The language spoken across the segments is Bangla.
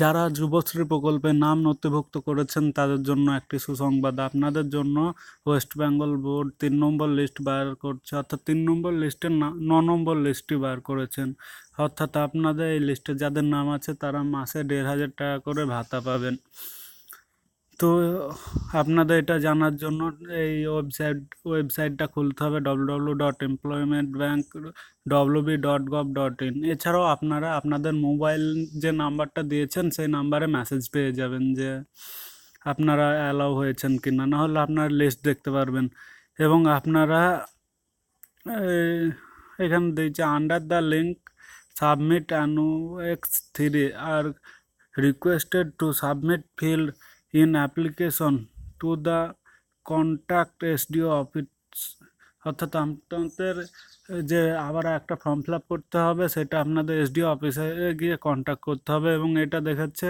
যারা যুবশ্রী প্রকল্পে নাম নথিভুক্ত করেছেন তাদের জন্য একটি সুসংবাদ, আপনাদের জন্য ওয়েস্ট বেঙ্গল বোর্ড 3 নম্বর লিস্ট বার করছে, অর্থাৎ 3 নম্বর লিস্টের 9 নম্বর লিস্টটি বার করেছেন। অর্থাৎ আপনাদের এই লিস্টে যাদের নাম আছে তারা মাসে 1,500 টাকা করে ভাতা পাবেন। তো আপনাদের এটা জানার জন্য এই ওয়েবসাইটটা খুলতে হবে www.employmentbank.wb.gov.in। এছাড়াও আপনারা আপনাদের মোবাইল যে নাম্বারটা দিয়েছেন সেই নাম্বারে মেসেজ পেয়ে যাবেন যে আপনারা অ্যালাউ হয়েছেন কি না, নাহলে আপনারা লিস্ট দেখতে পারবেন। এবং আপনারা এখানে দিয়েছে under the link submit annex 3 আর requested to submit field in application to the contact SDO office। অর্থাৎ আপনাদের যে আবার একটা ফর্ম ফিল আপ করতে হবে, সেটা আপনাদের এসডিও অফিসে গিয়ে কন্ট্যাক্ট করতে হবে। এবং এটা দেখাচ্ছে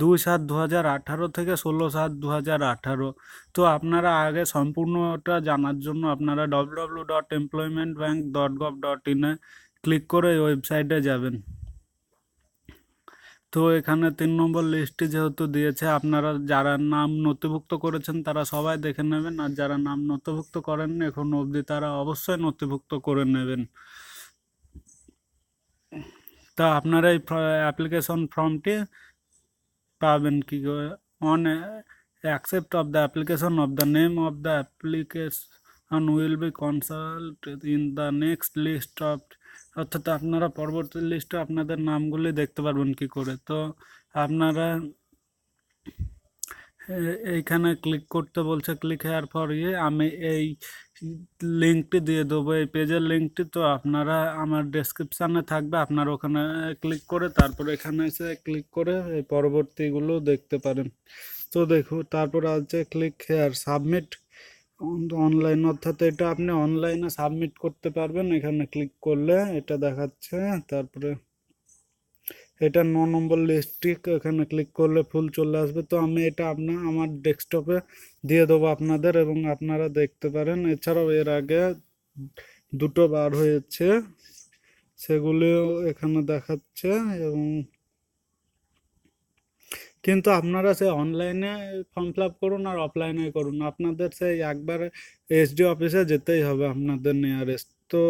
2/7/2018 থেকে 16/7/2018। তো আপনারা আগে সম্পূর্ণটা জানার জন্য আপনারা www.employmentbank.gov.in এ ক্লিক করে এই ওয়েবসাইটে যাবেন। তো এখানে 3 নম্বর লিস্টটি যেহেতু দিয়েছে, আপনারা যারা নাম নথিভুক্ত করেছেন তারা সবাই দেখে নেবেন, আর যারা নাম নথিভুক্ত করেননি এখন অবধি তারা অবশ্যই নথিভুক্ত করে নেবেন। তা আপনারা এই অ্যাপ্লিকেশন ফর্মটি পাবেন কি করে? On accept of the application of the name of the application will be consult in the next list of. অর্থাৎ আপনারা পরবর্তী লিস্টে আপনাদের নামগুলি দেখতে পারবেন কি করে। তো আপনারা এইখানে ক্লিক করতে বলছে, ক্লিক হেয়ার ফর আমি এই লিঙ্কটি দিয়ে দেবো, এই পেজের লিঙ্কটি। তো আপনারা আমার ডেসক্রিপশানে থাকবে, আপনারা ওখানে ক্লিক করে তারপর এখানে এসে ক্লিক করে এই পরবর্তীগুলো দেখতে পারেন। তো দেখুন, তারপর আছে ক্লিক হেয়ার সাবমিট অনলাইন, অর্থাৎ এটা আপনি অনলাইনে সাবমিট করতে পারবেন। এখানে ক্লিক করলে এটা দেখাচ্ছে, তারপরে এটা 9 নম্বর লিস্টটি এখানে ক্লিক করলে ফুল চলে আসবে। তো আমি এটা আমার ডেস্কটপে দিয়ে দেবো আপনাদের, এবং আপনারা দেখতে পারেন। এছাড়াও এর আগে দুটো বার হয়েছে, সেগুলিও এখানে দেখাচ্ছে। এবং কিন্তু আপনারা সে অনলাইনে ফর্ম ফিল আপ করুন আর অফলাইনে করুন, আপনাদের সেই একবার এসডি অফিসে যেতেই হবে আপনাদের নিয়ারেস্ট। তো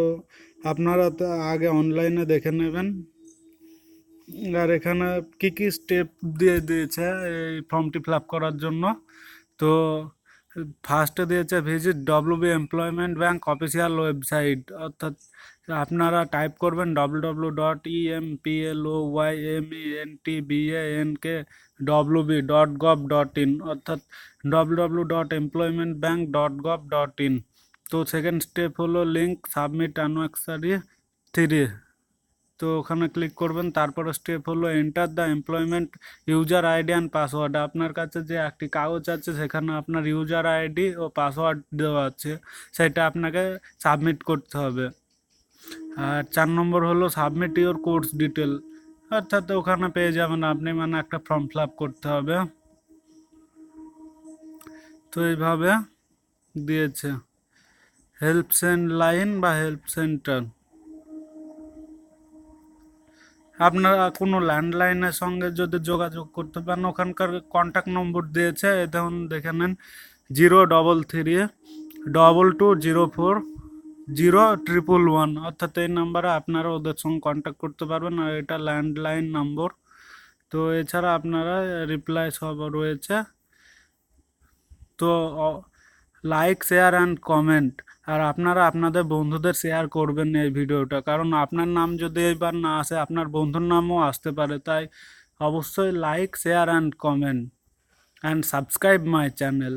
আপনারা তো আগে অনলাইনে দেখে নেবেন। আর এখানে কি কি স্টেপ দিয়ে দিয়েছে এই ফর্মটি ফিল আপ করার জন্য। তো ফার্স্টে দিয়েছে visit WB employment bank official website, অর্থাৎ আপনারা টাইপ করবেন www.employmentbank.wb.gov.in, অর্থাৎ www.employmentbank.gov.in। তো সেকেন্ড স্টেপ হলো লিঙ্ক সাবমিট annex 3। তো ওখানে ক্লিক করবেন। তারপরে স্টেপ হলো enter the employment user ID and password. আপনার কাছে যে একটি কাগজ আছে সেখানে আপনার ইউজার আইডি ও পাসওয়ার্ড দেওয়া আছে, সেটা আপনাকে সাবমিট করতে হবে। আর 4 নম্বর হলো সাবমিট ইওর কোর্স ডিটেল, অর্থাৎ ওখানে পেয়ে যাবেন আপনি, মানে একটা ফর্ম ফিল আপ করতে হবে। তো এইভাবে দিয়েছে হেল্প লাইন বা হেল্প সেন্টার। আপনারা কোনো ল্যান্ডলাইনের সঙ্গে যদি যোগাযোগ করতে পারেন, ওখানকার কন্ট্যাক্ট নম্বর দিয়েছে, দেখুন দেখে নেন 03322040111, অর্থাৎ এই নাম্বারে আপনারা ওদের সঙ্গে কন্ট্যাক্ট করতে পারবেন, আর এটা ল্যান্ডলাইন নম্বর। তো এছাড়া আপনারা রিপ্লাই সব রয়েছে। তো লাইক শেয়ার অ্যান্ড কমেন্ট, আর আপনারা আপনাদের বন্ধুদের শেয়ার করবেন এই ভিডিওটা, কারণ আপনার নাম যদি এইবার না আসে আপনার বন্ধুর নামও আসতে পারে। তাই অবশ্যই like share and comment and subscribe my channel.